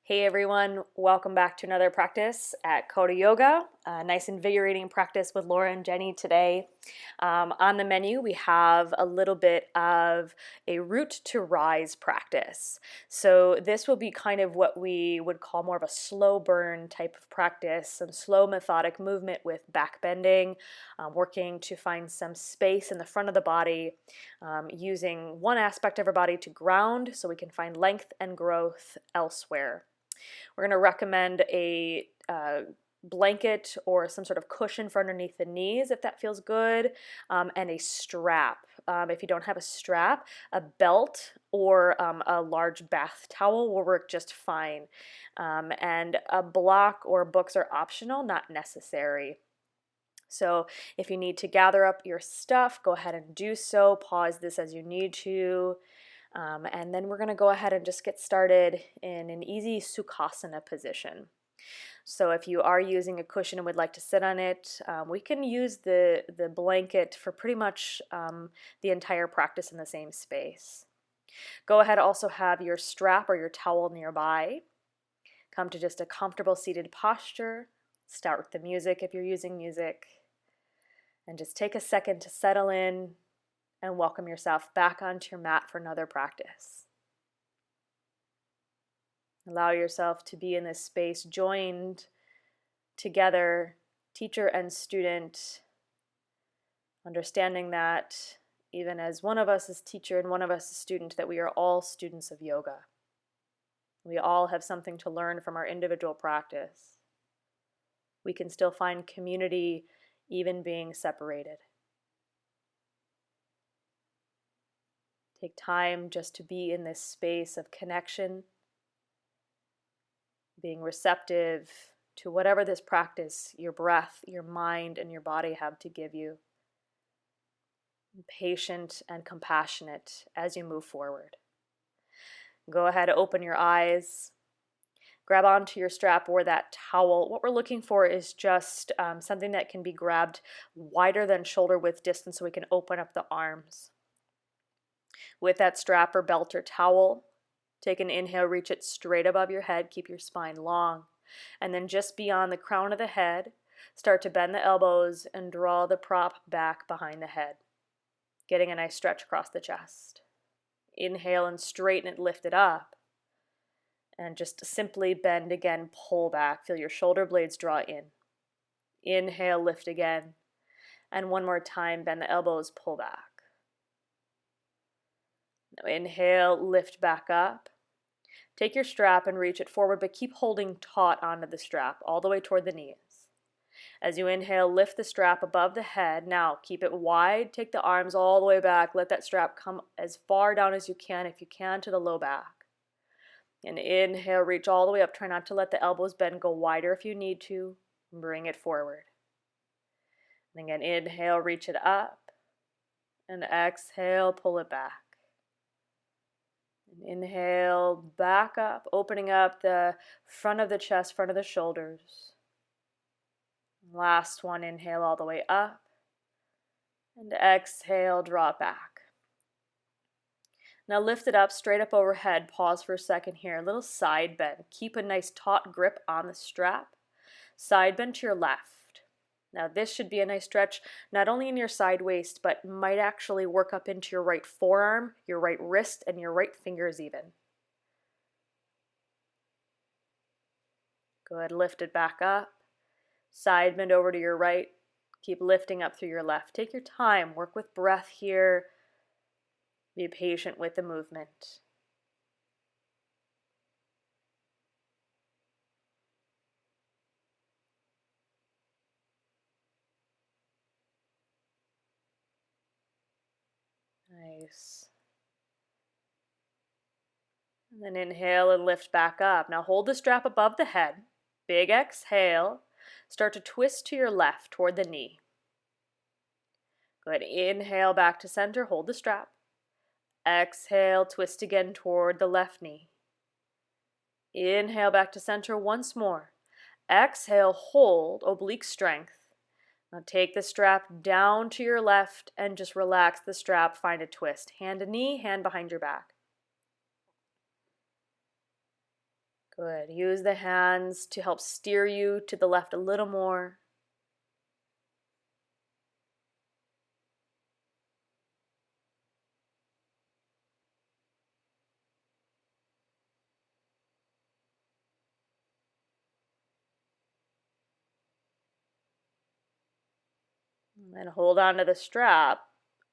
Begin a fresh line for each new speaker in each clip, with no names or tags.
Hey everyone, welcome back to another practice at Coda Yoga. Nice invigorating practice with Laura and Jenny today. On the menu, we have a little bit of a root to rise practice. So this will be kind of what we would call more of a slow burn type of practice, some slow methodic movement with back bending, working to find some space in the front of the body, using one aspect of our body to ground so we can find length and growth elsewhere. We're going to recommend a blanket or some sort of cushion for underneath the knees if that feels good, and a strap. If you don't have a strap, a belt or a large bath towel will work just fine. And a block or books are optional, not necessary. So if you need to gather up your stuff, go ahead and do so. Pause this as you need to. And then we're going to go ahead and just get started in an easy Sukhasana position. So if you are using a cushion and would like to sit on it, we can use the blanket for pretty much the entire practice in the same space. Go ahead, also have your strap or your towel nearby. Come to just a comfortable seated posture. Start with the music if you're using music. And just take a second to settle in and welcome yourself back onto your mat for another practice. Allow yourself to be in this space joined together, teacher and student, understanding that even as one of us is teacher and one of us is student, that we are all students of yoga. We all have something to learn from our individual practice. We can still find community even being separated. Take time just to be in this space of connection, being receptive to whatever this practice, your breath, your mind, and your body have to give you. Patient and compassionate as you move forward. Go ahead, open your eyes, grab onto your strap or that towel. What we're looking for is just something that can be grabbed wider than shoulder width distance so we can open up the arms. With that strap or belt or towel, take an inhale, reach it straight above your head, keep your spine long. And then just beyond the crown of the head, start to bend the elbows and draw the prop back behind the head, getting a nice stretch across the chest. Inhale and straighten it, lift it up. And just simply bend again, pull back. Feel your shoulder blades draw in. Inhale, lift again. And one more time, bend the elbows, pull back. Now inhale, lift back up. Take your strap and reach it forward, but keep holding taut onto the strap all the way toward the knees. As you inhale, lift the strap above the head. Now keep it wide, take the arms all the way back. Let that strap come as far down as you can, if you can, to the low back. And inhale, reach all the way up. Try not to let the elbows bend, go wider if you need to. Bring it forward. And again, inhale, reach it up. And exhale, pull it back. And inhale, back up, opening up the front of the chest, front of the shoulders. Last one, inhale all the way up. And exhale, draw it back. Now lift it up, straight up overhead. Pause for a second here. A little side bend. Keep a nice taut grip on the strap. Side bend to your left. Now this should be a nice stretch, not only in your side waist, but might actually work up into your right forearm, your right wrist, and your right fingers even. Go ahead, lift it back up. Side bend over to your right. Keep lifting up through your left. Take your time, work with breath here. Be patient with the movement. Nice. And then inhale and lift back up. Now hold the strap above the head. Big exhale. Start to twist to your left toward the knee. Go ahead, inhale back to center, hold the strap. Exhale, twist again toward the left knee. Inhale back to center once more. Exhale, hold, oblique strength. Now take the strap down to your left and just relax the strap, find a twist. Hand to knee, hand behind your back. Good. Use the hands to help steer you to the left a little more. And then hold on to the strap.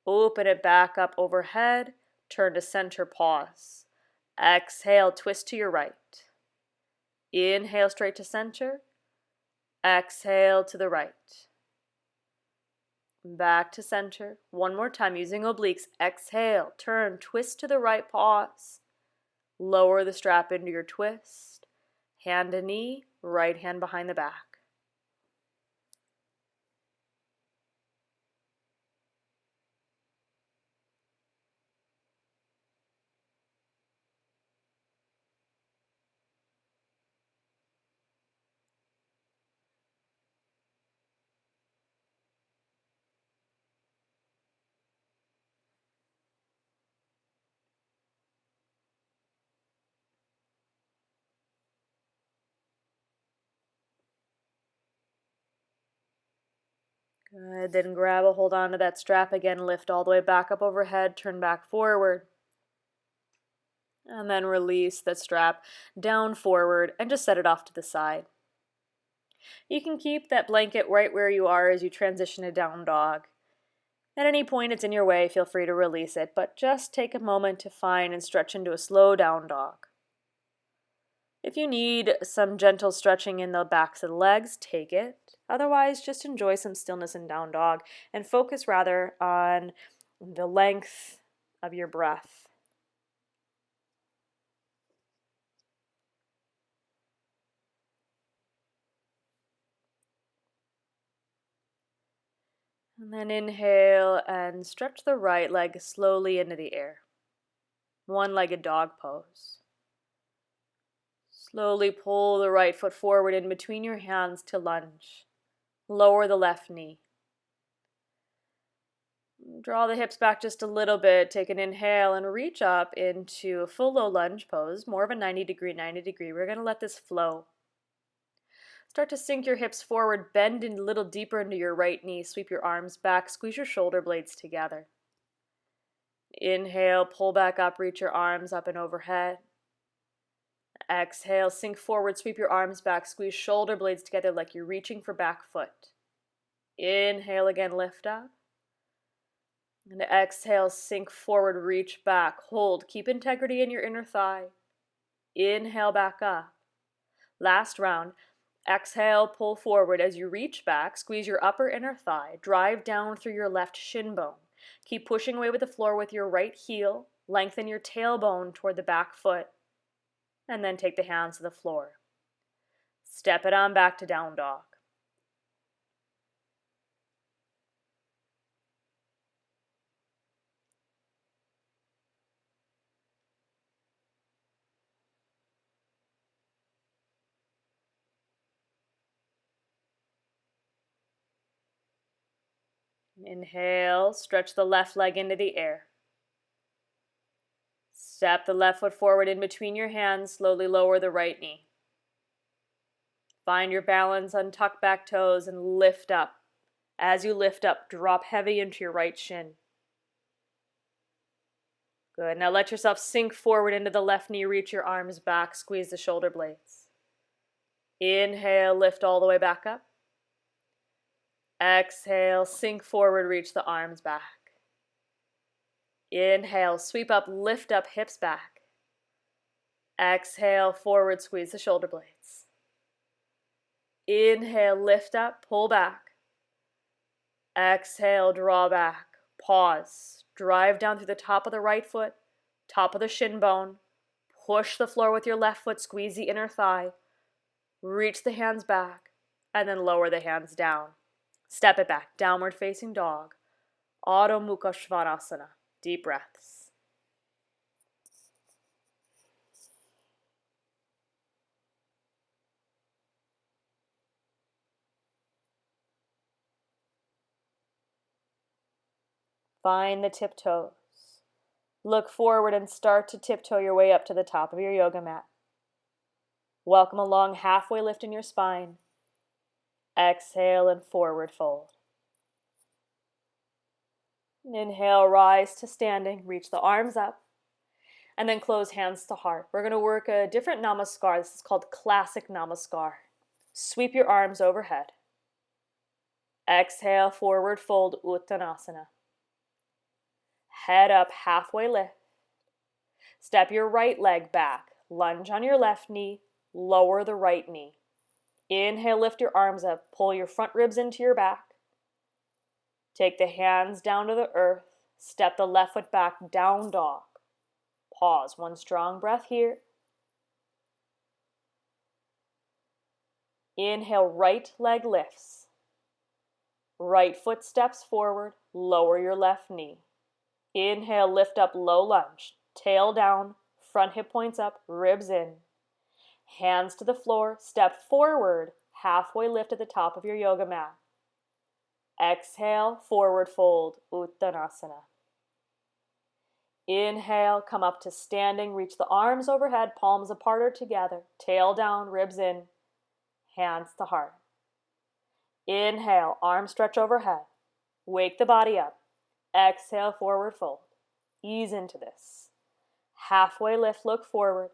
Open it back up overhead. Turn to center, pause. Exhale, twist to your right. Inhale straight to center. Exhale to the right. Back to center. One more time using obliques. Exhale, turn, twist to the right, pause. Lower the strap into your twist. Hand to knee, right hand behind the back. Good, then grab a hold on to that strap again, lift all the way back up overhead, turn back forward. And then release the strap down forward and just set it off to the side. You can keep that blanket right where you are as you transition to down dog. At any point it's in your way, feel free to release it, but just take a moment to find and stretch into a slow down dog. If you need some gentle stretching in the backs of the legs, take it. Otherwise, just enjoy some stillness in down dog and focus rather on the length of your breath. And then inhale and stretch the right leg slowly into the air. One-legged dog pose. Slowly pull the right foot forward in between your hands to lunge. Lower the left knee. Draw the hips back just a little bit. Take an inhale and reach up into a full low lunge pose, more of a 90 degree. We're going to let this flow. Start to sink your hips forward, bend a little deeper into your right knee, sweep your arms back, squeeze your shoulder blades together. Inhale, pull back up, reach your arms up and overhead. Exhale, sink forward, sweep your arms back, squeeze shoulder blades together like you're reaching for back foot. Inhale again, lift up. And exhale, sink forward, reach back, hold, keep integrity in your inner thigh. Inhale, back up. Last round. Exhale, pull forward as you reach back, squeeze your upper inner thigh, drive down through your left shin bone. Keep pushing away with the floor with your right heel, lengthen your tailbone toward the back foot, and then take the hands to the floor. Step it on back to down dog. Inhale, stretch the left leg into the air. Step the left foot forward in between your hands, slowly lower the right knee. Find your balance, untuck back toes, and lift up. As you lift up, drop heavy into your right shin. Good. Now let yourself sink forward into the left knee, reach your arms back, squeeze the shoulder blades. Inhale, lift all the way back up. Exhale, sink forward, reach the arms back. Inhale, sweep up, lift up, hips back. Exhale, forward, squeeze the shoulder blades. Inhale, lift up, pull back. Exhale, draw back. Pause. Drive down through the top of the right foot, top of the shin bone. Push the floor with your left foot, squeeze the inner thigh. Reach the hands back, and then lower the hands down. Step it back, downward facing dog. Adho Mukha Svanasana. Deep breaths. Find the tiptoes. Look forward and start to tiptoe your way up to the top of your yoga mat. Welcome along, halfway lift in your spine. Exhale and forward fold. Inhale, rise to standing, reach the arms up, and then close hands to heart. We're going to work a different namaskar. This is called classic namaskar. Sweep your arms overhead. Exhale, forward fold, Uttanasana. Head up, halfway lift. Step your right leg back. Lunge on your left knee, lower the right knee. Inhale, lift your arms up, pull your front ribs into your back. Take the hands down to the earth. Step the left foot back, down dog. Pause, one strong breath here. Inhale, right leg lifts. Right foot steps forward, lower your left knee. Inhale, lift up, low lunge. Tail down, front hip points up, ribs in. Hands to the floor, step forward, halfway lift at the top of your yoga mat. Exhale, forward fold, Uttanasana. Inhale, come up to standing, reach the arms overhead, palms apart or together, tail down, ribs in, hands to heart. Inhale, arms stretch overhead, wake the body up. Exhale, forward fold. Ease into this. Halfway lift, look forward,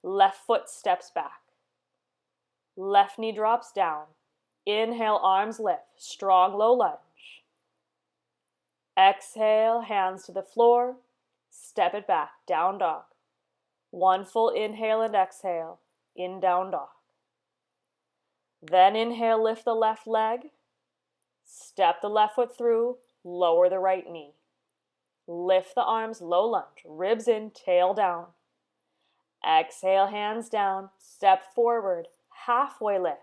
left foot steps back. Left knee drops down. Inhale, arms lift, strong low lunge. Exhale, hands to the floor, step it back, down dog. One full inhale and exhale, in down dog. Then inhale, lift the left leg, step the left foot through, lower the right knee. Lift the arms, low lunge, ribs in, tail down. Exhale, hands down, step forward, halfway lift.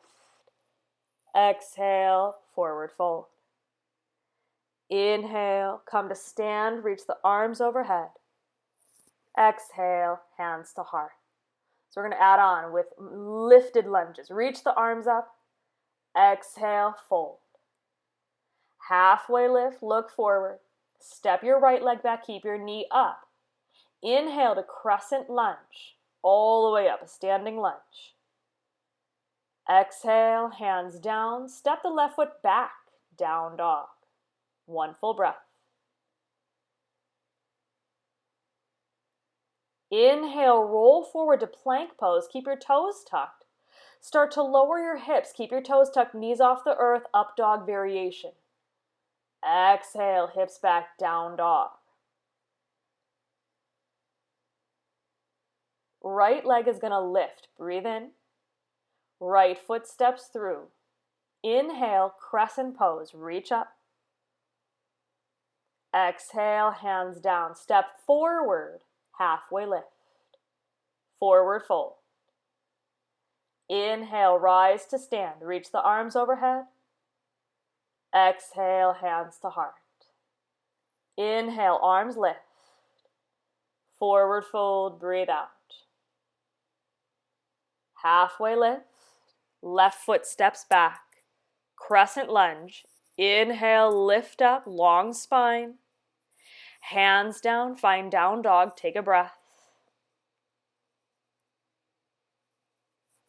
Exhale, forward fold. Inhale, come to stand, reach the arms overhead. Exhale, hands to heart. So we're going to add on with lifted lunges. Reach the arms up. Exhale, fold. Halfway lift, look forward. Step your right leg back, keep your knee up. Inhale to crescent lunge, all the way up, a standing lunge. Exhale, hands down, step the left foot back, down dog. One full breath. Inhale, roll forward to plank pose, keep your toes tucked. Start to lower your hips, keep your toes tucked, knees off the earth, up dog variation. Exhale, hips back, down dog. Right leg is going to lift. Breathe in. Right foot steps through. Inhale, crescent pose. Reach up. Exhale, hands down. Step forward, halfway lift. Forward fold. Inhale, rise to stand. Reach the arms overhead. Exhale, hands to heart. Inhale, arms lift. Forward fold, breathe out. Halfway lift. Left foot steps back. Crescent lunge. Inhale, lift up, long spine. Hands down, find down dog, take a breath.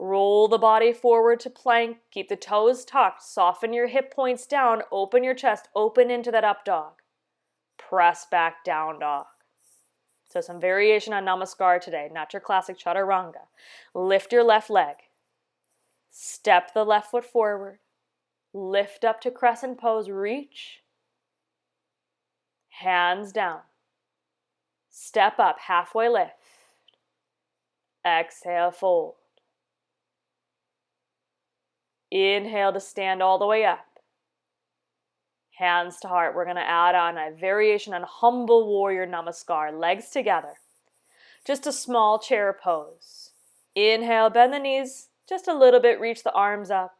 Roll the body forward to plank, keep the toes tucked, soften your hip points down, open your chest, open into that up dog. Press back, down dog. So some variation on Namaskar today, not your classic Chaturanga. Lift your left leg. Step the left foot forward. Lift up to crescent pose, reach. Hands down. Step up, halfway lift. Exhale, fold. Inhale to stand all the way up. Hands to heart. We're going to add on a variation on humble warrior namaskar. Legs together. Just a small chair pose. Inhale, bend the knees just a little bit. Reach the arms up.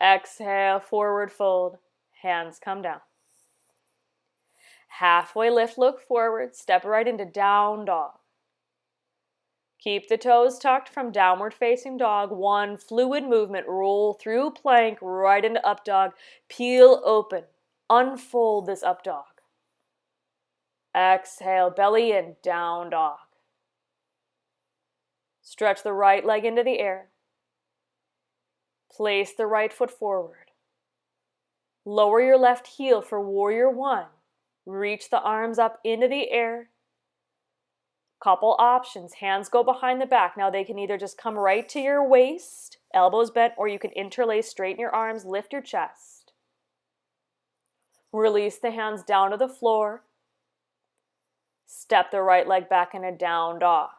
Exhale, forward fold. Hands come down. Halfway lift, look forward. Step right into down dog. Keep the toes tucked from downward facing dog. One fluid movement. Roll through plank right into up dog. Peel open. Unfold this up dog. Exhale, belly in, down dog. Stretch the right leg into the air. Place the right foot forward. Lower your left heel for warrior one. Reach the arms up into the air. Couple options. Hands go behind the back. Now they can either just come right to your waist, elbows bent, or you can interlace, straighten your arms, lift your chest. Release the hands down to the floor. Step the right leg back in a down dog.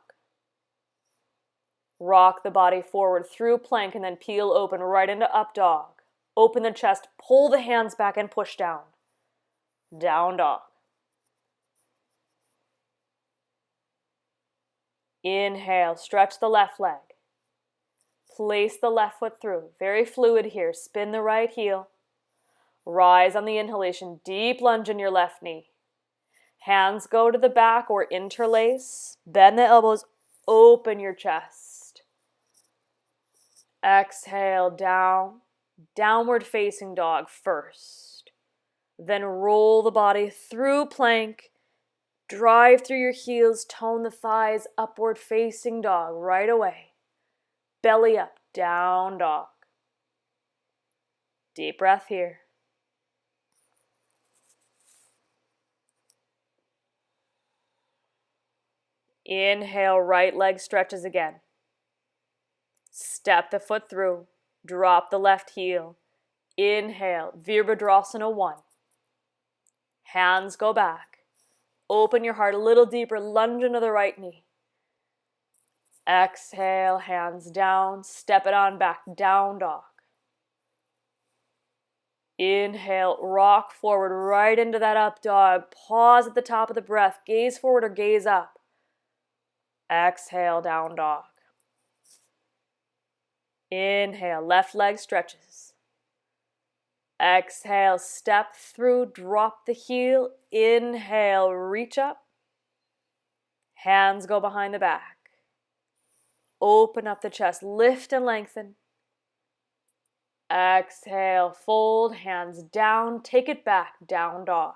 Rock the body forward through plank and then peel open right into up dog. Open the chest, pull the hands back and push down. Down dog. Inhale, stretch the left leg. Place the left foot through. Very fluid here. Spin the right heel. Rise on the inhalation. Deep lunge in your left knee. Hands go to the back or interlace. Bend the elbows. Open your chest. Exhale, down. Downward facing dog first. Then roll the body through plank. Drive through your heels. Tone the thighs. Upward facing dog right away. Belly up, down dog. Deep breath here. Inhale, right leg stretches again. Step the foot through. Drop the left heel. Inhale, Virabhadrasana 1. Hands go back. Open your heart a little deeper. Lunge into the right knee. Exhale, hands down. Step it on back. Down dog. Inhale, rock forward right into that up dog. Pause at the top of the breath. Gaze forward or gaze up. Exhale, down dog. Inhale, left leg stretches. Exhale, step through, drop the heel. Inhale, reach up. Hands go behind the back. Open up the chest, lift and lengthen. Exhale, fold, hands down, take it back, down dog.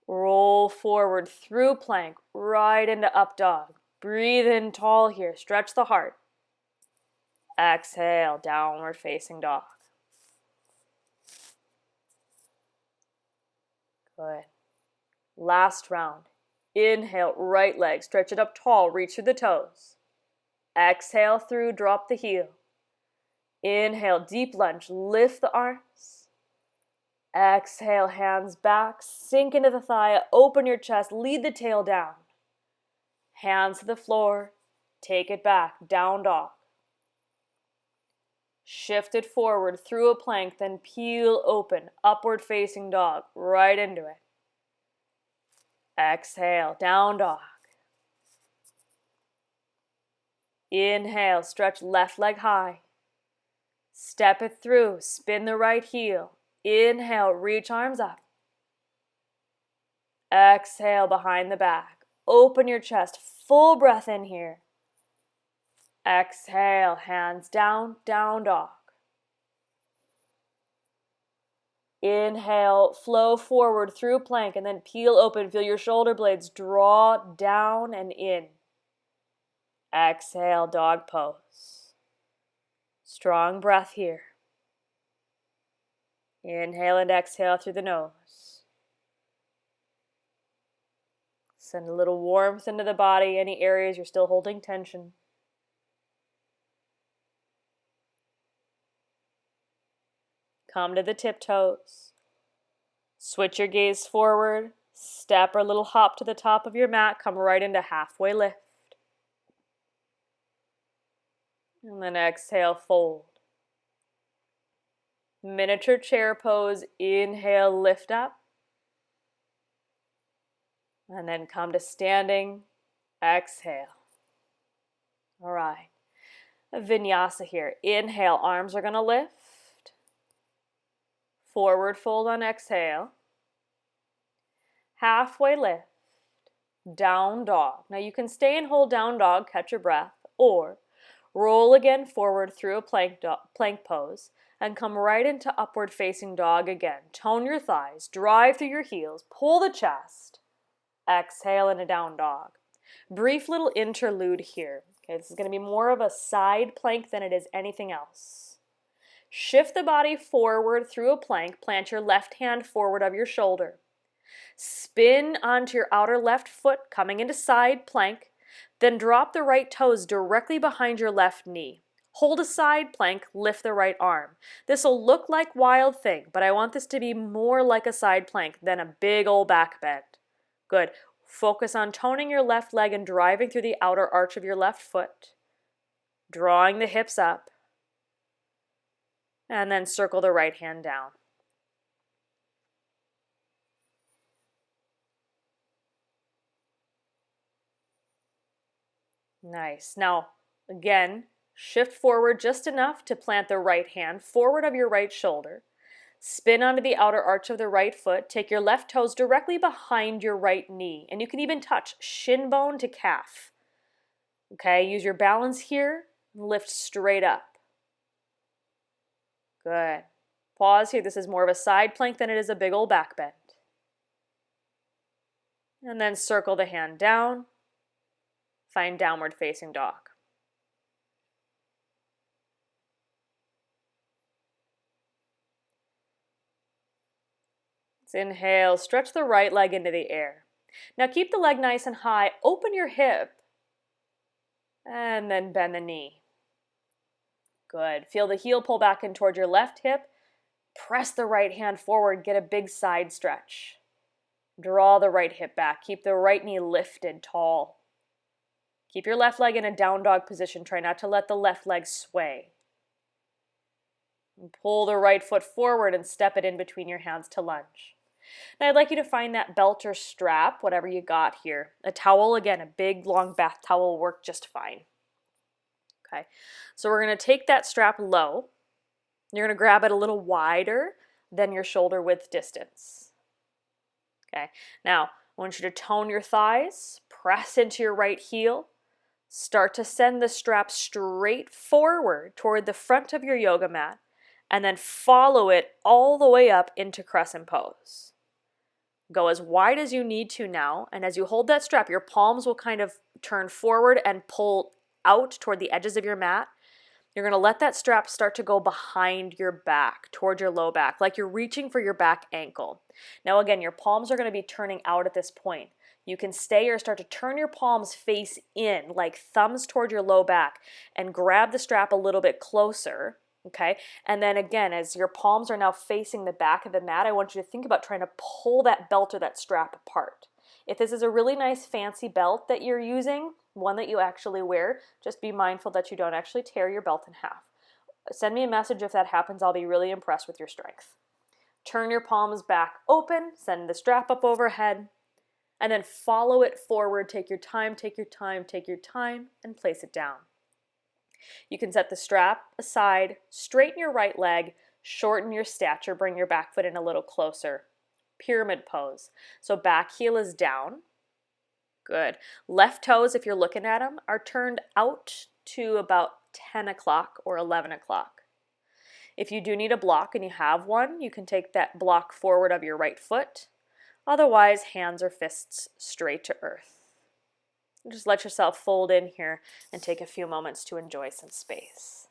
Roll forward through plank, right into up dog. Breathe in tall here, stretch the heart. Exhale, downward facing dog. Good. Last round. Inhale, right leg, stretch it up tall, reach through the toes. Exhale through, drop the heel. Inhale, deep lunge, lift the arms. Exhale, hands back, sink into the thigh, open your chest, lead the tail down. Hands to the floor, take it back, down dog. Shift it forward through a plank, then peel open, upward facing dog, right into it. Exhale, down dog. Inhale, stretch left leg high. Step it through, spin the right heel. Inhale, reach arms up. Exhale, behind the back. Open your chest, full breath in here. Exhale, hands down, down dog. Inhale, flow forward through plank and then peel open. Feel your shoulder blades draw down and in. Exhale, dog pose. Strong breath here. Inhale and exhale through the nose. Send a little warmth into the body, any areas you're still holding tension. Come to the tiptoes. Switch your gaze forward. Step or little hop to the top of your mat. Come right into halfway lift. And then exhale, fold. Miniature chair pose. Inhale, lift up. And then come to standing. Exhale. All right. A vinyasa here. Inhale, arms are going to lift. Forward fold on exhale. Halfway lift. Down dog. Now you can stay and hold down dog, catch your breath, or roll again forward through a plank pose and come right into upward facing dog again. Tone your thighs, drive through your heels, pull the chest. Exhale into down dog. Brief little interlude here. Okay, this is going to be more of a side plank than it is anything else. Shift the body forward through a plank. Plant your left hand forward of your shoulder. Spin onto your outer left foot, coming into side plank. Then drop the right toes directly behind your left knee. Hold a side plank, lift the right arm. This will look like Wild Thing, but I want this to be more like a side plank than a big old back bend. Good. Focus on toning your left leg and driving through the outer arch of your left foot. Drawing the hips up. And then circle the right hand down. Nice. Now, again, shift forward just enough to plant the right hand forward of your right shoulder. Spin onto the outer arch of the right foot. Take your left toes directly behind your right knee. And you can even touch shin bone to calf. Okay, use your balance here. Lift straight up. Good. Pause here. This is more of a side plank than it is a big old back bend. And then circle the hand down. Find downward facing dog. Let's inhale, stretch the right leg into the air. Now keep the leg nice and high, open your hip, and then bend the knee. Good. Feel the heel pull back in toward your left hip. Press the right hand forward, get a big side stretch. Draw the right hip back, keep the right knee lifted tall. Keep your left leg in a down dog position. Try not to let the left leg sway. And pull the right foot forward and step it in between your hands to lunge. Now I'd like you to find that belt or strap, whatever you got here. A towel, again, a big long bath towel will work just fine. Okay, so we're going to take that strap low. You're going to grab it a little wider than your shoulder width distance. Okay, now I want you to tone your thighs, press into your right heel. Start to send the strap straight forward toward the front of your yoga mat and then follow it all the way up into crescent pose. Go as wide as you need to now, and as you hold that strap, your palms will kind of turn forward and pull out toward the edges of your mat. You're going to let that strap start to go behind your back, toward your low back, like you're reaching for your back ankle. Now again, your palms are going to be turning out at this point. You can stay or start to turn your palms face in, like thumbs toward your low back, and grab the strap a little bit closer, okay? And then again, as your palms are now facing the back of the mat, I want you to think about trying to pull that belt or that strap apart. If this is a really nice fancy belt that you're using, one that you actually wear, just be mindful that you don't actually tear your belt in half. Send me a message if that happens. I'll be really impressed with your strength. Turn your palms back open, send the strap up overhead, and then follow it forward. Take your time, take your time, take your time, and place it down. You can set the strap aside, straighten your right leg, shorten your stature, bring your back foot in a little closer. Pyramid pose. So back heel is down. Good. Left toes, if you're looking at them, are turned out to about 10 o'clock or 11 o'clock. If you do need a block and you have one, you can take that block forward of your right foot. Otherwise, hands or fists straight to earth. Just let yourself fold in here and take a few moments to enjoy some space.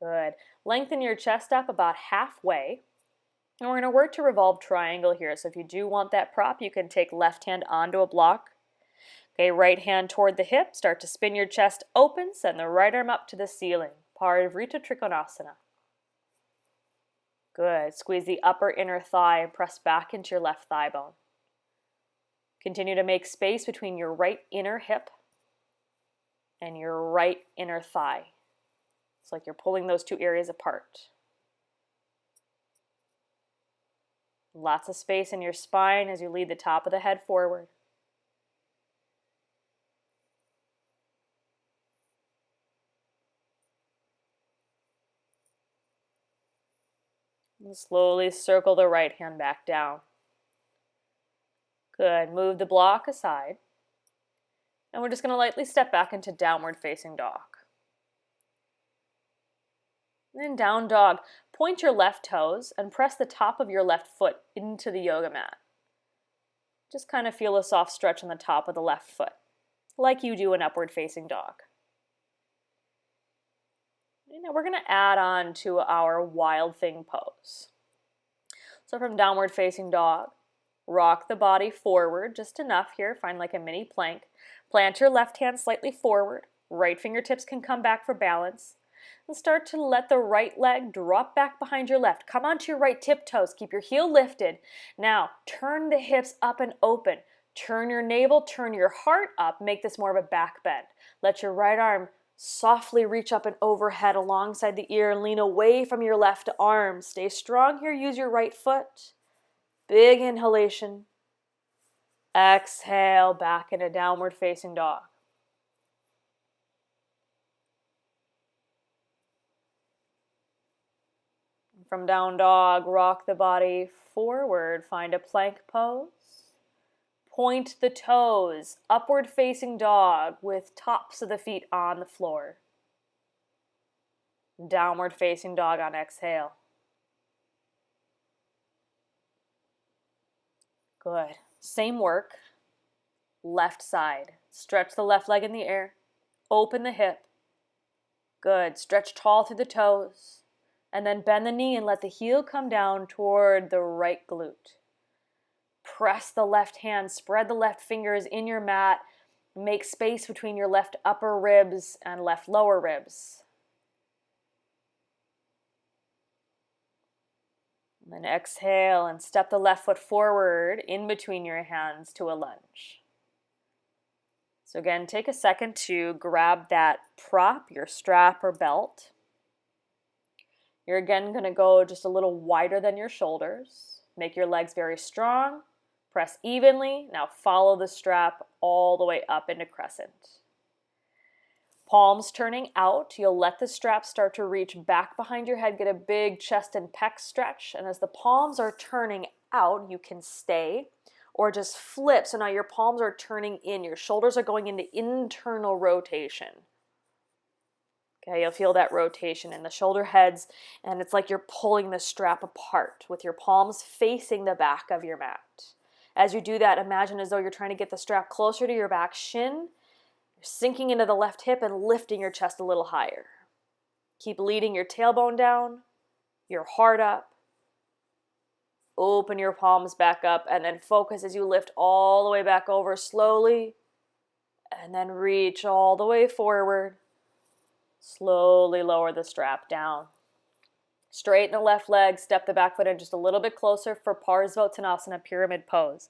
Good. Lengthen your chest up about halfway. And we're going to work to revolve triangle here. So if you do want that prop, you can take left hand onto a block. Okay, right hand toward the hip. Start to spin your chest open. Send the right arm up to the ceiling. Parivrita Trikonasana. Good. Squeeze the upper inner thigh and press back into your left thigh bone. Continue to make space between your right inner hip and your right inner thigh. It's like you're pulling those two areas apart. Lots of space in your spine as you lead the top of the head forward. And slowly circle the right hand back down. Good. Move the block aside. And we're just going to lightly step back into downward facing dog. And then down dog. Point your left toes and press the top of your left foot into the yoga mat. Just kind of feel a soft stretch on the top of the left foot, like you do in upward facing dog. And now we're going to add on to our wild thing pose. So from downward facing dog, rock the body forward just enough here, find like a mini plank. Plant your left hand slightly forward, right fingertips can come back for balance. And start to let the right leg drop back behind your left. Come onto your right tiptoes, keep your heel lifted. Now, turn the hips up and open. Turn your navel, turn your heart up, make this more of a back bend. Let your right arm softly reach up and overhead alongside the ear. Lean away from your left arm. Stay strong here, use your right foot. Big inhalation. Exhale, back into downward facing dog. From down dog, rock the body forward, find a plank pose. Point the toes, upward facing dog with tops of the feet on the floor. Downward facing dog on exhale. Good. Same work. Left side. Stretch the left leg in the air. Open the hip. Good. Stretch tall through the toes. And then bend the knee and let the heel come down toward the right glute. Press the left hand, spread the left fingers in your mat. Make space between your left upper ribs and left lower ribs. And then exhale and step the left foot forward in between your hands to a lunge. So again, take a second to grab that prop, your strap or belt. You're again going to go just a little wider than your shoulders. Make your legs very strong. Press evenly. Now follow the strap all the way up into crescent. Palms turning out. You'll let the strap start to reach back behind your head. Get a big chest and pec stretch. And as the palms are turning out, you can stay or just flip. So now your palms are turning in. Your shoulders are going into internal rotation. Okay, you'll feel that rotation in the shoulder heads, and it's like you're pulling the strap apart with your palms facing the back of your mat. As you do that, imagine as though you're trying to get the strap closer to your back shin. You're sinking into the left hip and lifting your chest a little higher. Keep leading your tailbone down, your heart up. Open your palms back up, and then focus as you lift all the way back over slowly, and then reach all the way forward. Slowly lower the strap down. Straighten the left leg, step the back foot in just a little bit closer for Parsvottanasana pyramid pose.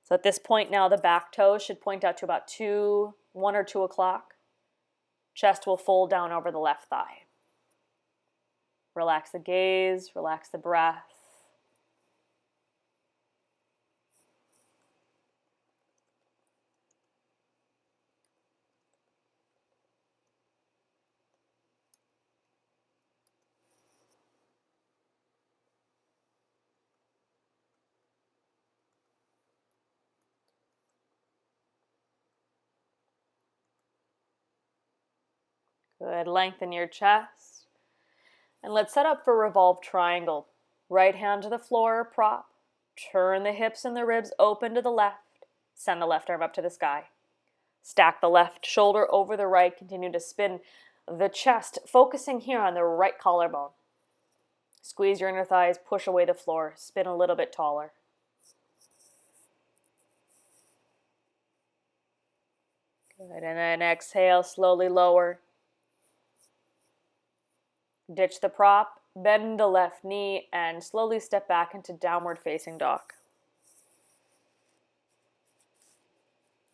So at this point now the back toes should point out to about 1 or 2 o'clock. Chest will fold down over the left thigh. Relax the gaze, relax the breath. Good, lengthen your chest. And let's set up for revolved triangle. Right hand to the floor or prop. Turn the hips and the ribs open to the left. Send the left arm up to the sky. Stack the left shoulder over the right. Continue to spin the chest, focusing here on the right collarbone. Squeeze your inner thighs, push away the floor. Spin a little bit taller. Good, and then exhale, slowly lower. Ditch the prop, bend the left knee, and slowly step back into downward facing dog.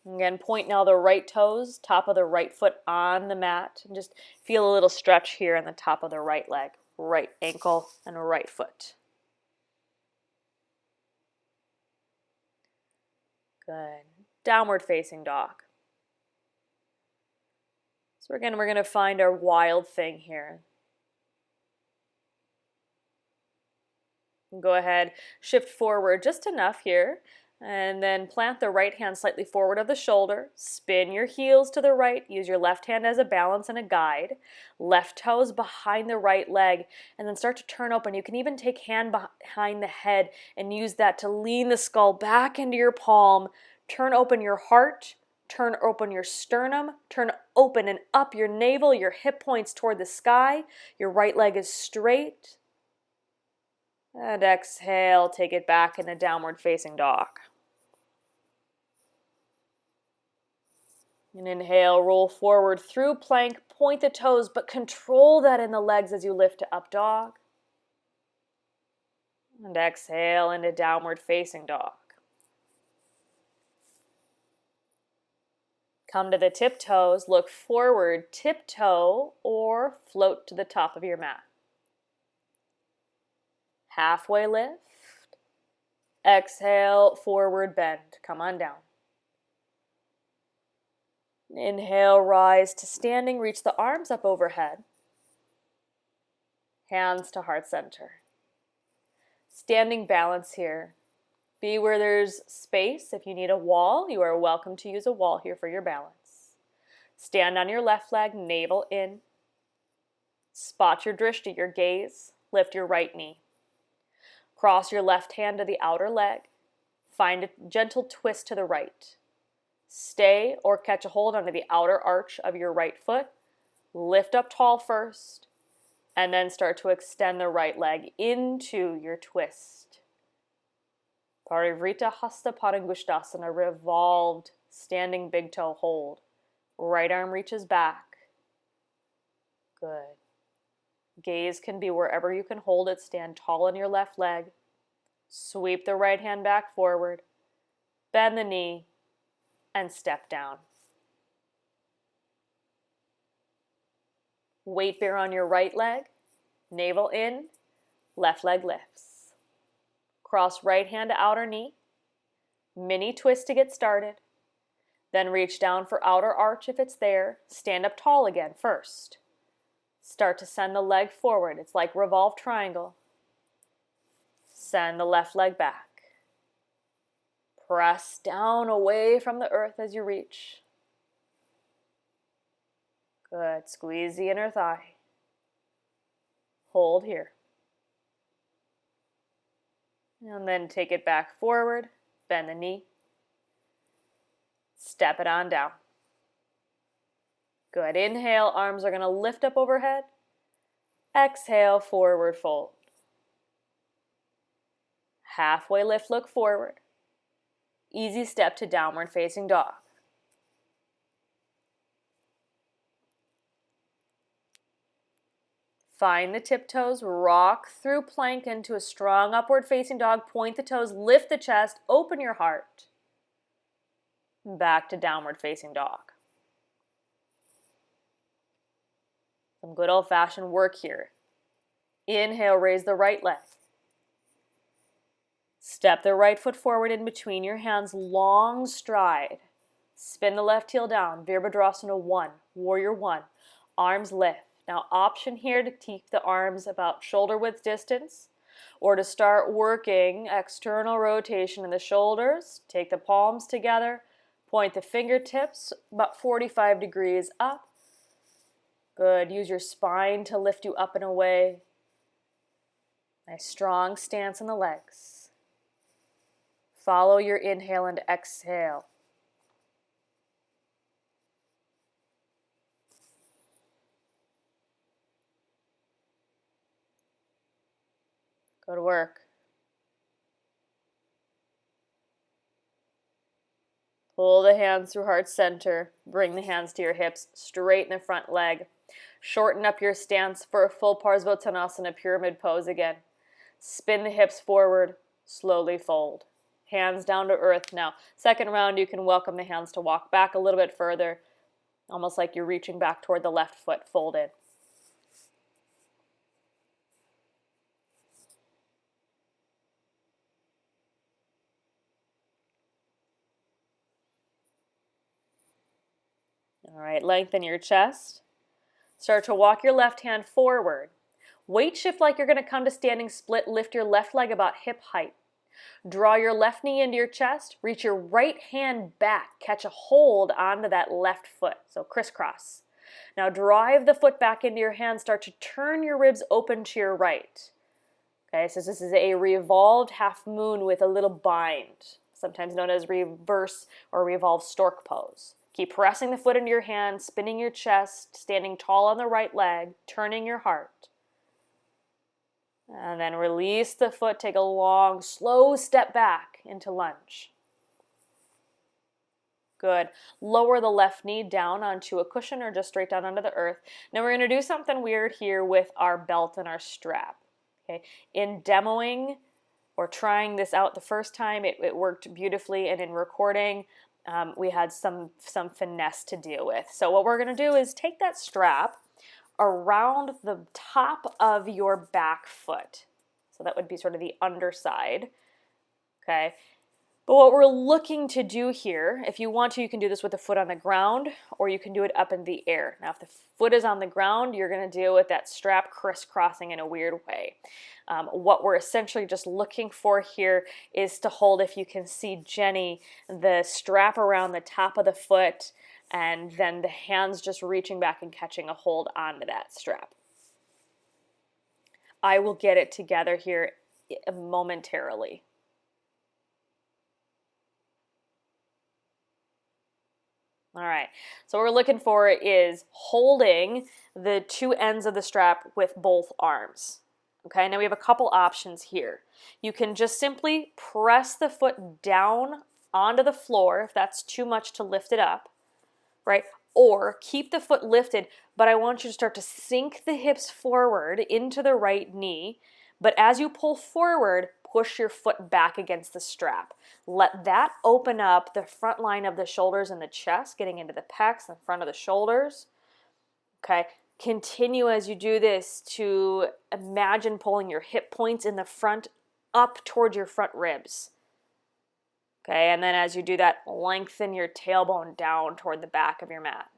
Again, point now the right toes, top of the right foot on the mat, and just feel a little stretch here in the top of the right leg, right ankle, and right foot. Good. Downward facing dog. So again, we're going to find our wild thing here. Go ahead, shift forward just enough here, And then plant the right hand slightly forward of the shoulder. Spin your heels to the right. Use your left hand as a balance and a guide. Left toes behind the right leg. And then start to turn open. You can even take hand behind the head and use that to lean the skull back into your palm. Turn open your heart. Turn open your sternum. Turn open and up your navel. Your hip points toward the sky. Your right leg is straight. And exhale, take it back in a downward facing dog. And inhale, roll forward through plank, point the toes, but control that in the legs as you lift to up dog. And exhale into downward facing dog. Come to the tiptoes, look forward, tiptoe, or float to the top of your mat. Halfway lift. Exhale, forward bend. Come on down. Inhale, rise to standing. Reach the arms up overhead. Hands to heart center. Standing balance here. Be where there's space. If you need a wall, you are welcome to use a wall here for your balance. Stand on your left leg, navel in. Spot your drishti, your gaze. Lift your right knee. Cross your left hand to the outer leg. Find a gentle twist to the right. Stay or catch a hold onto the outer arch of your right foot. Lift up tall first, and then start to extend the right leg into your twist. Parivrita Hasta Padangusthasana, revolved standing big toe hold. Right arm reaches back. Good. Gaze can be wherever you can hold it. Stand tall in your left leg. Sweep the right hand back forward. Bend the knee and step down. Weight bear on your right leg. Navel in. Left leg lifts. Cross right hand to outer knee. Mini twist to get started. Then reach down for outer arch if it's there. Stand up tall again first. Start to send the leg forward. It's like revolved triangle. Send the left leg back. Press down away from the earth as you reach. Good. Squeeze the inner thigh. Hold here. And then take it back forward. Bend the knee. Step it on down. Good. Inhale, arms are going to lift up overhead. Exhale, forward fold. Halfway lift, look forward. Easy step to downward facing dog. Find the tiptoes, rock through plank into a strong upward facing dog. Point the toes, lift the chest, open your heart. Back to downward facing dog. Some good old-fashioned work here. Inhale, raise the right leg. Step the right foot forward in between your hands, long stride. Spin the left heel down, Virabhadrasana 1, Warrior 1. Arms lift. Now option here to keep the arms about shoulder width distance or to start working external rotation in the shoulders. Take the palms together, point the fingertips about 45 degrees up. Good. Use your spine to lift you up and away. Nice strong stance in the legs. Follow your inhale and exhale. Go to work. Pull the hands through heart center. Bring the hands to your hips. Straighten the front leg. Shorten up your stance for a full Parsvottanasana, pyramid pose again. Spin the hips forward. Slowly fold. Hands down to earth. Now, second round, you can welcome the hands to walk back a little bit further, almost like you're reaching back toward the left foot. Fold in. All right, lengthen your chest. Start to walk your left hand forward. Weight shift like you're going to come to standing split. Lift your left leg about hip height. Draw your left knee into your chest, reach your right hand back, catch a hold onto that left foot, so crisscross. Now drive the foot back into your hand, start to turn your ribs open to your right. Okay, so this is a revolved half moon with a little bind, sometimes known as reverse or revolved stork pose. Keep pressing the foot into your hand, spinning your chest, standing tall on the right leg, turning your heart. And then release the foot, take a long, slow step back into lunge. Good. Lower the left knee down onto a cushion or just straight down onto the earth. Now we're going to do something weird here with our belt and our strap. Okay. In demoing or trying this out the first time, it worked beautifully, and in recording, we had some finesse to deal with. So what we're going to do is take that strap around the top of your back foot. So that would be sort of the underside. Okay. But what we're looking to do here, if you want to, you can do this with the foot on the ground, or you can do it up in the air. Now, if the foot is on the ground, you're going to deal with that strap crisscrossing in a weird way. What we're essentially just looking for here is to hold, if you can see Jenny, the strap around the top of the foot, and then the hands just reaching back and catching a hold onto that strap. I will get it together here momentarily. All right, so what we're looking for is holding the two ends of the strap with both arms. Okay, now we have a couple options here. You can just simply press the foot down onto the floor if that's too much to lift it up, right? Or keep the foot lifted, but I want you to start to sink the hips forward into the right knee, but as you pull forward, push your foot back against the strap. Let that open up the front line of the shoulders and the chest, getting into the pecs and front of the shoulders. Okay, continue as you do this to imagine pulling your hip points in the front up towards your front ribs. Okay, and then as you do that, lengthen your tailbone down toward the back of your mat.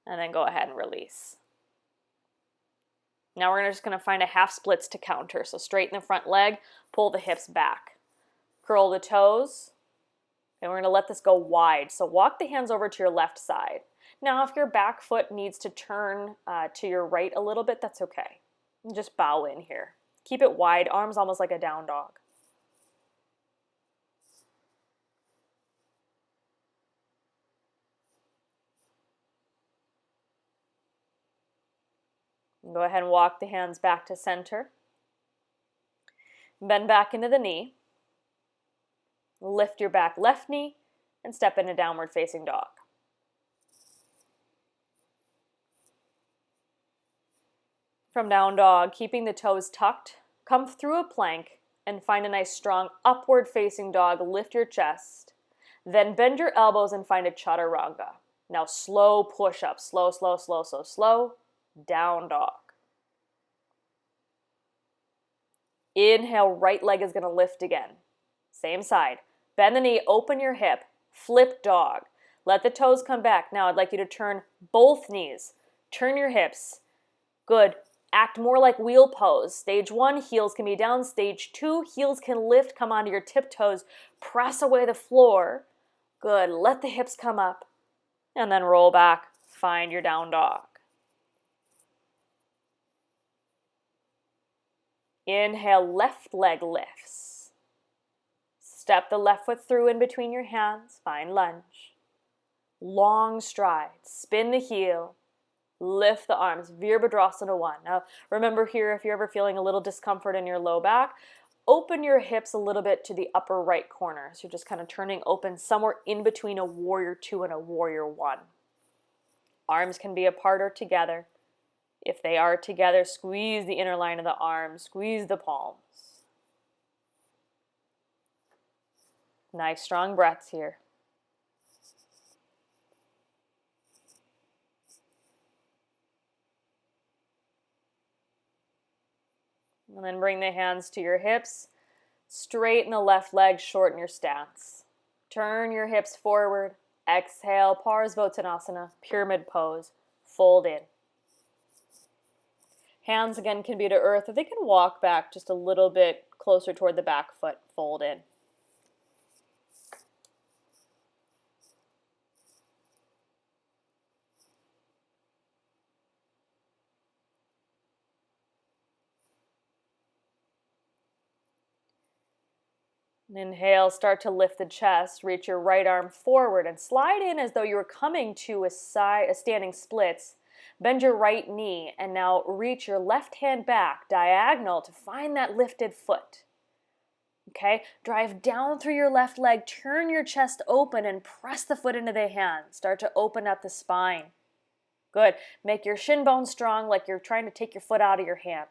And then go ahead and release. Now we're just going to find a half splits to counter. So straighten the front leg, pull the hips back. Curl the toes, and we're going to let this go wide. So walk the hands over to your left side. Now if your back foot needs to turn to your right a little bit, that's okay. Just bow in here. Keep it wide, arms almost like a down dog. Go ahead and walk the hands back to center. Bend back into the knee. Lift your back left knee and step into downward facing dog. From down dog, keeping the toes tucked, come through a plank and find a nice strong upward facing dog. Lift your chest. Then bend your elbows and find a chaturanga. Now slow push up. Slow, slow, slow, slow, slow. Down dog. Inhale, right leg is going to lift again. Same side. Bend the knee, open your hip, flip dog. Let the toes come back. Now I'd like you to turn both knees. Turn your hips. Good. Act more like wheel pose. Stage 1, heels can be down. Stage 2, heels can lift, come onto your tiptoes. Press away the floor. Good. Let the hips come up. And then roll back. Find your down dog. Inhale, left leg lifts. Step the left foot through in between your hands. Find lunge. Long stride. Spin the heel. Lift the arms. Virabhadrasana 1. Now remember here, if you're ever feeling a little discomfort in your low back, open your hips a little bit to the upper right corner. So you're just kind of turning open somewhere in between a warrior 2 and a warrior 1. Arms can be apart or together. If they are together, squeeze the inner line of the arms, squeeze the palms. Nice strong breaths here. And then bring the hands to your hips. Straighten the left leg, shorten your stance. Turn your hips forward. Exhale, Parsvottanasana, pyramid pose. Fold in. Hands again can be to earth, or they can walk back just a little bit closer toward the back foot, fold in. And inhale, start to lift the chest, reach your right arm forward and slide in as though you were coming to a standing splits. Bend your right knee and now reach your left hand back diagonal to find that lifted foot. Okay, drive down through your left leg, turn your chest open and press the foot into the hand. Start to open up the spine. Good. Make your shin bone strong like you're trying to take your foot out of your hand.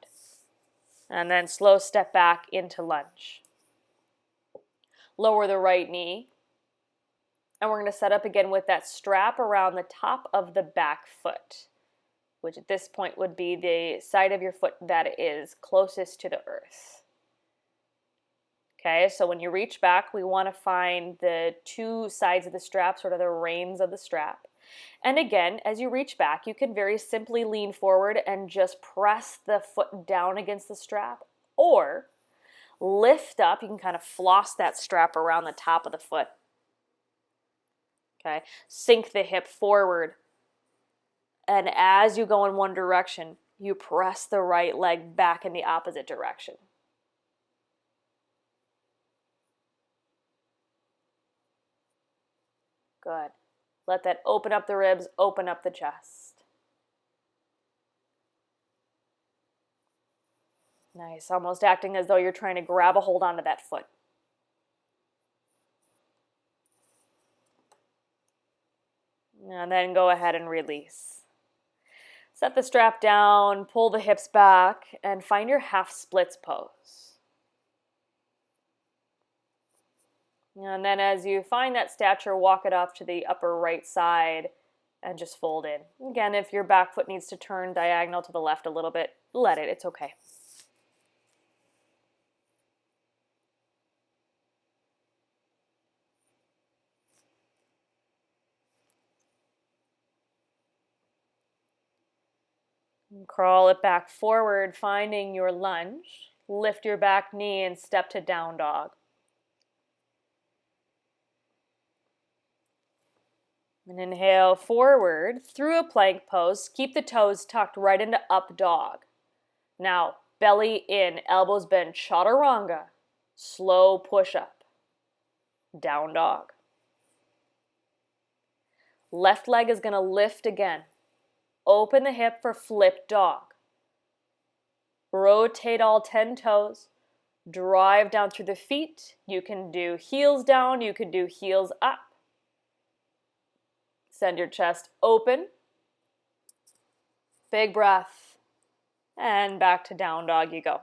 And then slow step back into lunge. Lower the right knee. And we're going to set up again with that strap around the top of the back foot, which at this point would be the side of your foot that is closest to the earth. Okay, so when you reach back, we want to find the two sides of the strap, sort of the reins of the strap. And again, as you reach back, you can very simply lean forward and just press the foot down against the strap, or lift up. You can kind of floss that strap around the top of the foot. Okay, sink the hip forward. And as you go in one direction, you press the right leg back in the opposite direction. Good. Let that open up the ribs, open up the chest. Nice, almost acting as though you're trying to grab a hold onto that foot. And then go ahead and release. Set the strap down, pull the hips back, and find your half splits pose. And then as you find that stature, walk it off to the upper right side and just fold in. Again, if your back foot needs to turn diagonal to the left a little bit, let it, it's okay. And crawl it back forward, finding your lunge. Lift your back knee and step to down dog. And inhale forward through a plank pose. Keep the toes tucked right into up dog. Now, belly in, elbows bent, chaturanga. Slow push up. Down dog. Left leg is going to lift again. Open the hip for flip dog. Rotate all 10 toes. Drive down through the feet. You can do heels down. You can do heels up. Send your chest open. Big breath. And back to down dog you go.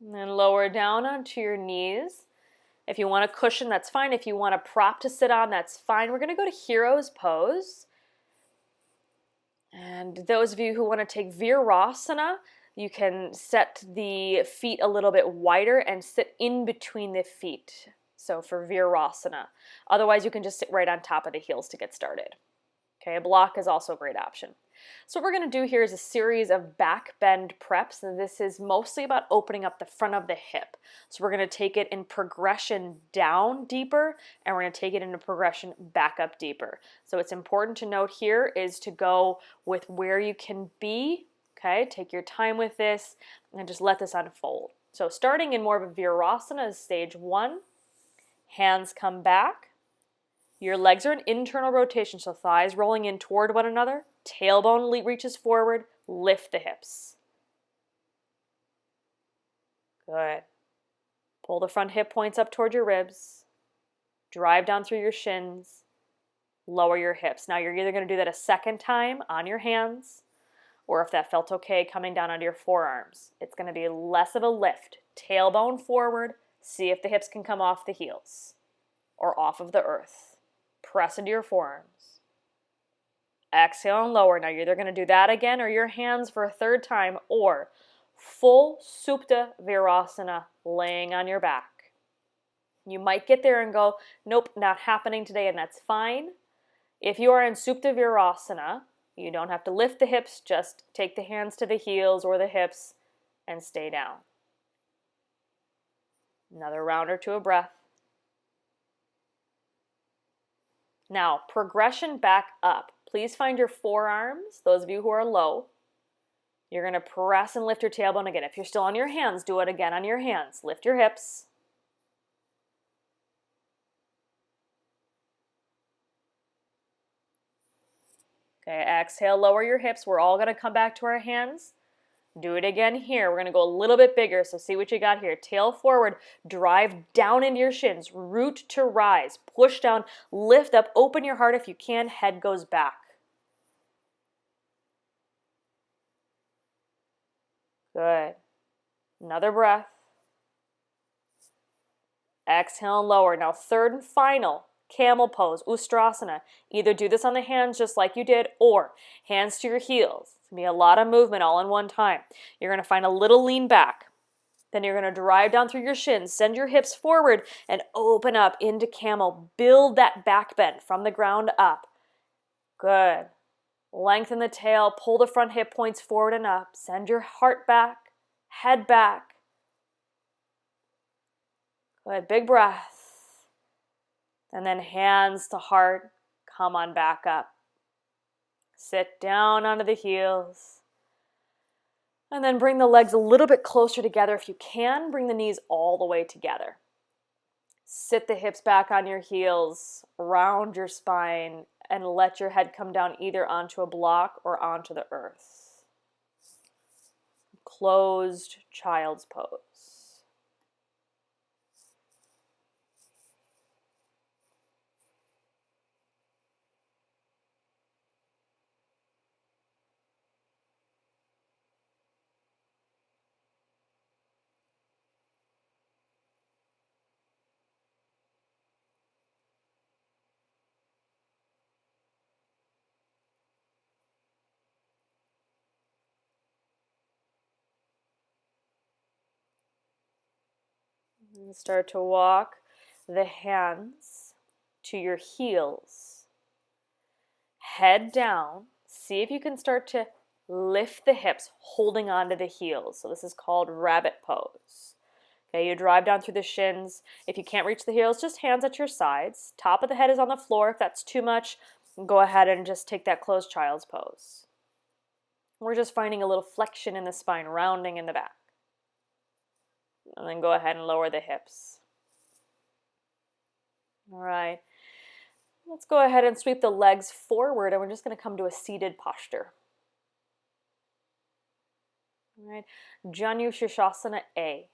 And then lower down onto your knees. If you want a cushion, that's fine. If you want a prop to sit on, that's fine. We're going to go to hero's pose. And those of you who want to take Virasana, you can set the feet a little bit wider and sit in between the feet. So for Virasana. Otherwise, you can just sit right on top of the heels to get started. Okay, a block is also a great option. So what we're going to do here is a series of back bend preps, and this is mostly about opening up the front of the hip. So we're going to take it in progression down deeper, and we're going to take it in a progression back up deeper. So it's important to note here is to go with where you can be. Okay, take your time with this and just let this unfold. So starting in more of a Virasana is stage 1. Hands come back. Your legs are in internal rotation, so thighs rolling in toward one another. Tailbone reaches forward. Lift the hips. Good. Pull the front hip points up toward your ribs. Drive down through your shins. Lower your hips. Now you're either going to do that a second time on your hands, or if that felt okay, coming down onto your forearms. It's going to be less of a lift. Tailbone forward. See if the hips can come off the heels or off of the earth. Press into your forearms. Exhale and lower. Now you're either going to do that again or your hands for a third time, or full Supta Virasana laying on your back. You might get there and go, nope, not happening today, and that's fine. If you are in Supta Virasana, you don't have to lift the hips, just take the hands to the heels or the hips and stay down. Another round or two of breath. Now, progression back up. Please find your forearms, those of you who are low. You're going to press and lift your tailbone again. If you're still on your hands, do it again on your hands. Lift your hips. Okay, exhale, lower your hips. We're all going to come back to our hands. Do it again here. We're going to go a little bit bigger, so see what you got here. Tail forward, drive down into your shins, root to rise, push down, lift up, open your heart if you can, head goes back. Good. Another breath. Exhale and lower. Now third and final, camel pose, Ustrasana. Either do this on the hands just like you did, or hands to your heels. It's going to be a lot of movement all in one time. You're going to find a little lean back. Then you're going to drive down through your shins, send your hips forward, and open up into camel. Build that back bend from the ground up. Good. Lengthen the tail, pull the front hip points forward and up. Send your heart back, head back. Good, big breath. And then hands to heart, come on back up. Sit down onto the heels. And then bring the legs a little bit closer together. If you can, bring the knees all the way together. Sit the hips back on your heels, round your spine, and let your head come down either onto a block or onto the earth. Closed child's pose. And start to walk the hands to your heels. Head down. See if you can start to lift the hips, holding onto the heels. So this is called rabbit pose. Okay, you drive down through the shins. If you can't reach the heels, just hands at your sides. Top of the head is on the floor. If that's too much, go ahead and just take that closed child's pose. We're just finding a little flexion in the spine, rounding in the back. And then go ahead and lower the hips. All right. Let's go ahead and sweep the legs forward, and we're just going to come to a seated posture. All right. Janu Shirshasana A.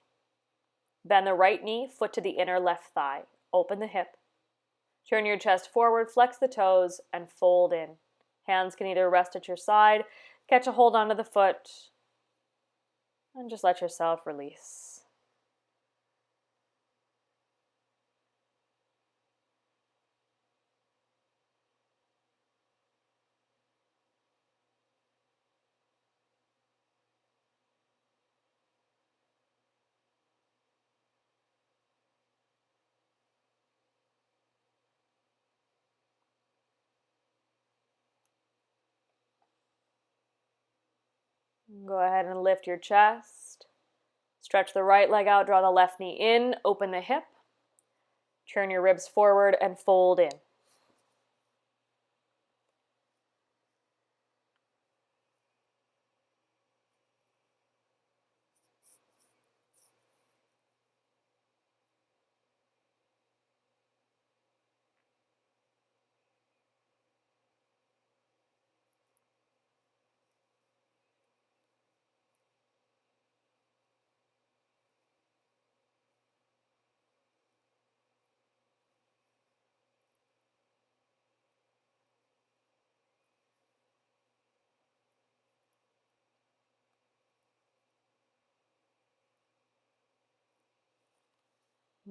Bend the right knee, foot to the inner left thigh. Open the hip. Turn your chest forward, flex the toes, and fold in. Hands can either rest at your side, catch a hold onto the foot, and just let yourself release. Go ahead and lift your chest. Stretch the right leg out, draw the left knee in, open the hip. Turn your ribs forward and fold in.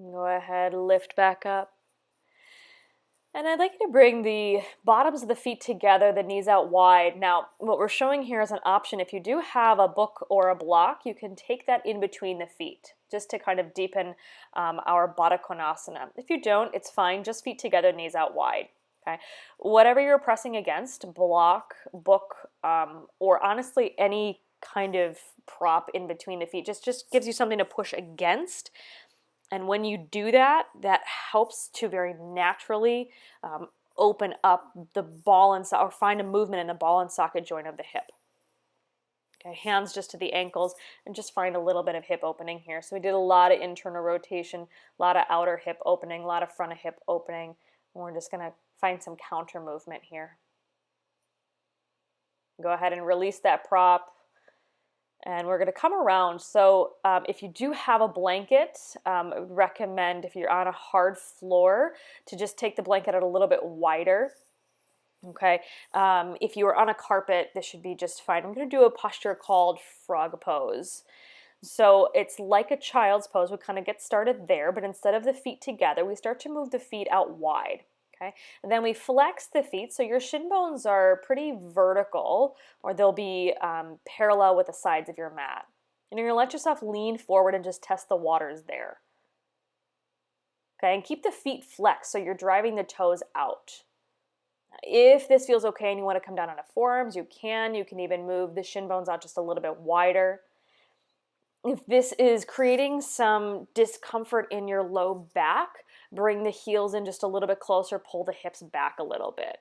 Go ahead, lift back up. And I'd like you to bring the bottoms of the feet together, the knees out wide. Now, what we're showing here is an option. If you do have a book or a block, you can take that in between the feet. just to kind of deepen our Baddha Konasana. If you don't, it's fine. Just feet together, knees out wide. Okay. Whatever you're pressing against, block, book, or honestly any kind of prop in between the feet, just gives you something to push against. And when you do that, that helps to very naturally open up the ball and socket, or find a movement in the ball and socket joint of the hip. Okay, hands just to the ankles, and just find a little bit of hip opening here. So we did a lot of internal rotation, a lot of outer hip opening, a lot of front of hip opening. And we're just going to find some counter movement here. Go ahead and release that prop. And we're going to come around. So if you do have a blanket, I would recommend, if you're on a hard floor, to just take the blanket out a little bit wider. Okay. If you are on a carpet, this should be just fine. I'm going to do a posture called frog pose. So it's like a child's pose. We kind of get started there, but instead of the feet together, we start to move the feet out wide. Okay, and then we flex the feet, so your shin bones are pretty vertical, or they'll be parallel with the sides of your mat. And you're going to let yourself lean forward and just test the waters there. Okay, and keep the feet flexed, so you're driving the toes out. If this feels okay and you want to come down on a forearms, you can. You can even move the shin bones out just a little bit wider. If this is creating some discomfort in your low back, bring the heels in just a little bit closer, pull the hips back a little bit.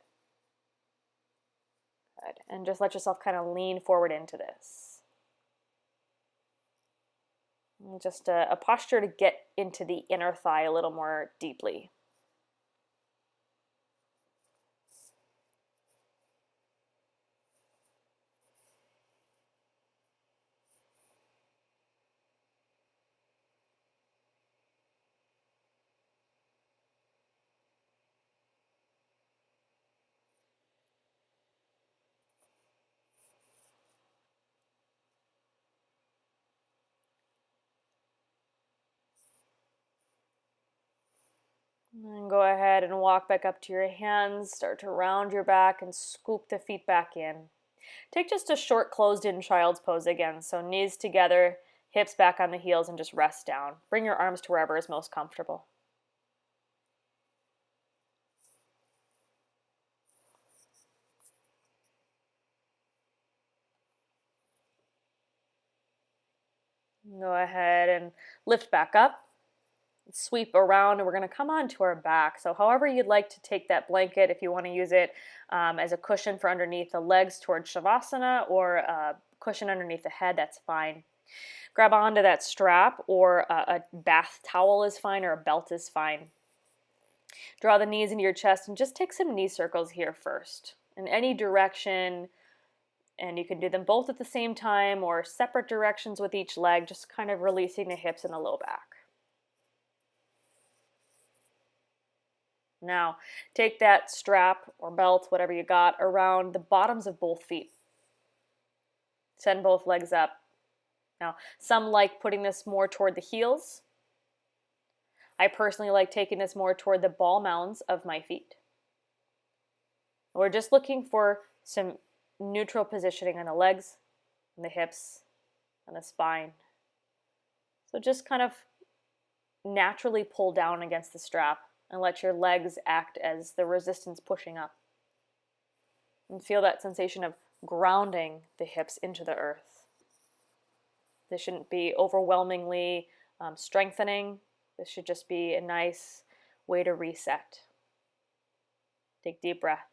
Good. And just let yourself kind of lean forward into this. And just a posture to get into the inner thigh a little more deeply. And go ahead and walk back up to your hands. Start to round your back and scoop the feet back in. Take just a short closed-in child's pose again. So knees together, hips back on the heels, and just rest down. Bring your arms to wherever is most comfortable. Go ahead and lift back up. Sweep around, and we're going to come on to our back. So however you'd like to take that blanket, if you want to use it as a cushion for underneath the legs towards Shavasana, or a cushion underneath the head, that's fine. Grab onto that strap, or a bath towel is fine, or a belt is fine. Draw the knees into your chest and just take some knee circles here first in any direction, and you can do them both at the same time or separate directions with each leg, just kind of releasing the hips and the low back. Now, take that strap or belt, whatever you got, around the bottoms of both feet. Send both legs up. Now, some like putting this more toward the heels. I personally like taking this more toward the ball mounds of my feet. We're just looking for some neutral positioning on the legs, and the hips, and the spine. So just kind of naturally pull down against the strap and let your legs act as the resistance pushing up. And feel that sensation of grounding the hips into the earth. This shouldn't be overwhelmingly strengthening. This should just be a nice way to reset. Take deep breaths.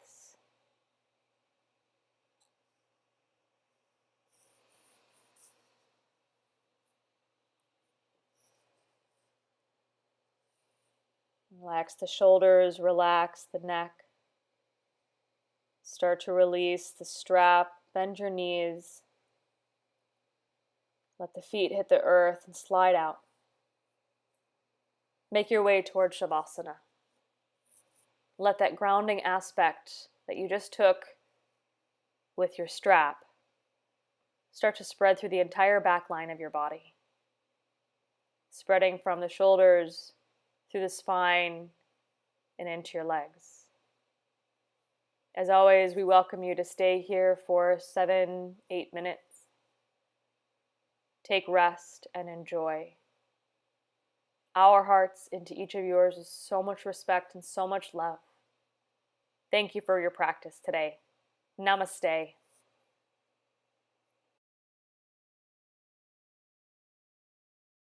Relax the shoulders, relax the neck. Start to release the strap, bend your knees. Let the feet hit the earth and slide out. Make your way toward Shavasana. Let that grounding aspect that you just took with your strap start to spread through the entire back line of your body. Spreading from the shoulders, through the spine, and into your legs. As always, we welcome you to stay here for 7-8 minutes. Take rest and enjoy. our hearts into each of yours with so much respect and so much love. Thank you for your practice today. Namaste.